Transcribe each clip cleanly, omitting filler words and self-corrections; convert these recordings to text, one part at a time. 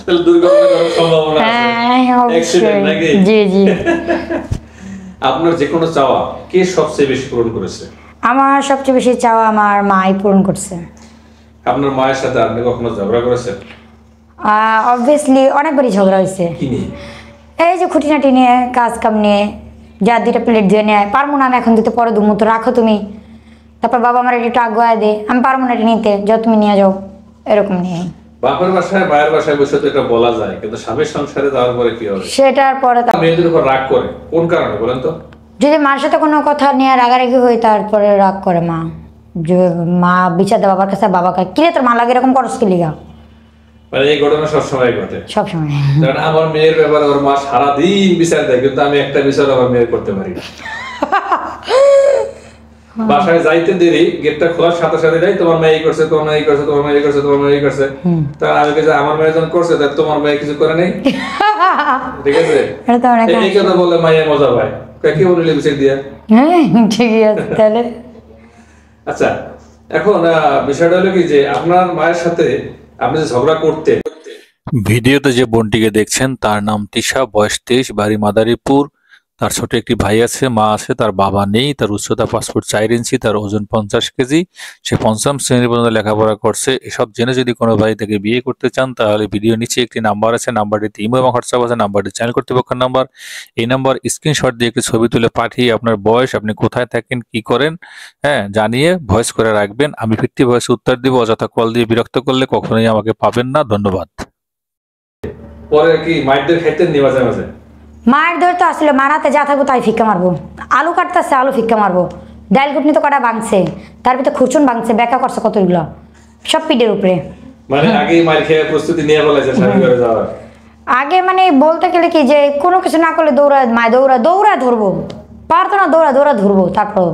তাহলে দুর্ঘটনার সম্ভাবনা আছে, অ্যাক্সিডেন্ট নাকি? জি জি। আপনার যে কোনো চাওয়া কে সবচেয়ে বেশি পূরণ করেছে? আমার সবচেয়ে বেশি চাওয়া আমার মাই পূরণ করছে। আপনার মায়ের সাথে আপনি কখনো ঝগড়া করেছেন? অবভিয়াসলি অনেকবারই ঝগড়া হয়েছে। কি নিয়ে? এই যে খুঁটিনাটি নিয়ে, কাজ কাম নিয়ে, যা দুইটা প্লেট দিয়ে নেয়, পারবো না আমি এখন দিতে, পরে দুমো তো রাখো তুমি, তারপর বাবা আমার একটু আগুয়া দে, আমি পারবো না এটা নিতে, যাও তুমি নিয়ে যাও, এরকম নিয়ে। বাপের বাসায় মায়ের বাসায় বসে তো এটা বলা যায়, কিন্তু স্বামীর সংসারে যাওয়ার পরে কি হবে? সেটার পরে মেয়েদের উপর রাগ করে কোন কারণে বলেন তো? যদি মার সাথে কোনো কথা নিয়ে রাগারাগি হয়, তারপরে রাগ করে মা, যে মা বিচার দেয় বাবার কাছে, বাবাকে কিরে তোর মা লাগে এরকম করস কি লিগা। মানে এই ঘটনা সবসময় ঘটে? সবসময়। কারণ আমার মেয়ের ব্যাপারে ওর মা সারাদিন বিচার দেয়, কিন্তু আমি একটা বিচার আমার মেয়ের করতে পারি না। বাসায় যাইতে দেরি, গেটটা খোলার সাথে সাথে যাই, তোমার মেয়ে এই করছে, তোমার মেয়ে এই করছে, তোমার মেয়ে এই করছে, তোমার মেয়ে এই করছে। তখন আমি বলি আমার মেয়ে যখন করছে, তাহলে তোমার মেয়ে কিছু করে নেই, ঠিক আছে? এই কথা বলে মাইয়া মজা পায়, কি বলিলে বিচার দিয়া। ঠিকই আছে তাহলে। আচ্ছা, এখন বিষয়টা হলো কি যে আপনার মায়ের সাথে আপনি যে ঝগড়া করতেন, ভিডিওতে যে বোনটিকে দেখছেন তার নাম তিশা, বয়স 23, বাড়ি মাদারীপুর। তার ছোট একটি ভাই আছে, মা আছে, তার বাবা নেই। তার উচ্চতা 5 ফুট 4 ইঞ্চি, তার ওজন 50 কেজি। সে 5ম শ্রেণী পর্যন্ত লেখাপড়া করছে। এসব জেনে যদি কোনো ভাই থেকে বিয়ে করতে চান, তাহলে ভিডিও নিচে একটি নাম্বার আছে, নাম্বারটিতে ইমো এবং হোয়াটসঅ্যাপ আছে, নাম্বারটি চ্যানেল কর্তৃপক্ষের নাম্বার। এই নাম্বার স্ক্রিনশট দিয়ে একটি ছবি তুলে পাঠিয়ে আপনার বয়স, আপনি কোথায় থাকেন, কি করেন, জানিয়ে ভয়েস করে রাখবেন। আমি ফিরতি ভয়েস উত্তর দিব। অযথা কল দিয়ে বিরক্ত করলে কখনোই আমাকে পাবেন না। ধন্যবাদ। পরে কি মাইরদের খাইতেন নি মাঝে মাঝে? মায়ের ধর তো আসলে মারাতে যা থাকবো তাই ফিক্কা মারবো, আলু কাটতেছে আলু ফিক্কা মারবো, ডাইল কুটনি তো কটা ভাঙছে, তার ভিতরে খুরচুন ভাঙছে, বেকা করছে কতগুলো, সব পিঠের উপরে। মানে আগে মার খেয়ে প্রস্তুতি নিয়ে বলেছে স্বামী ঘরে যাওয়ার আগে, মানে বলতে গেলে কি যে কোনো কিছু না করলে দৌড়া, মায় দৌড়া দৌড়া ধরবো, পারতো না দৌড়া দৌড়া ধরবো, তারপর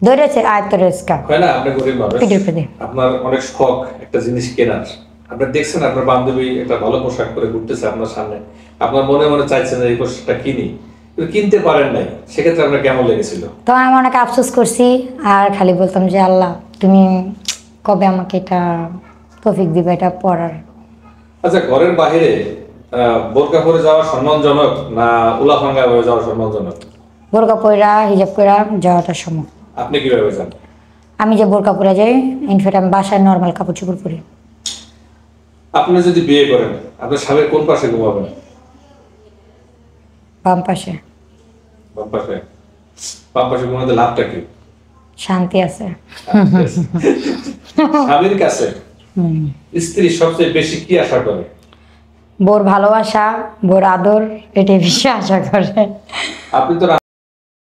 ধরেছে আয়ত্ত রেস্কা হয় না? আপনি গরিব মানুষ, পিঠের উপরে আপনার অনেক শখ একটা জিনিস কেনার, আপনি দেখছেন আপনার বান্ধবী একটা ভালো পোশাক পরে ঘুরতেছে আপনার সামনে, আপনার মনে মনে চাইছেন এই পোশাকটা কিনি, কিন্তু কিনতে পারেন নাই, সেক্ষেত্রে আপনার কেমন লেগেছিল? তো আমি অনেক আফসোস করছি, আর খালি বলতাম যে আল্লাহ তুমি কবে আমাকে এটা তৌফিক দিবে এটা পড়ার। আচ্ছা, ঘরের বাইরে বোরকা পরে যাওয়া সম্মানজনক না উলাফাঙ্গা হয়ে যাওয়া সম্মানজনক? বোরকা পরা হিজাব করে যাওয়াটা সম্ভব। আপনি কিভাবে যান? আমি যে বোরকা পরে যাই, ইনফ্যাক্ট আমি বাসায় নর্মাল কাপড় চোপড় পরি। আপনি যদি বিয়ে করেন, আপনার স্বামীর কোন পাশে ঘুমাবেন? বাম পাশে। বাম পাশে? বাম পাশে ঘুমাতে লাভটা কি? শান্তি আছে। স্বামীর কাছে স্ত্রী সবচেয়ে বেশি কি আশা করে? বোর ভালোবাসা, বোর আদর, এটাই বেশি আশা করে। আপনি তো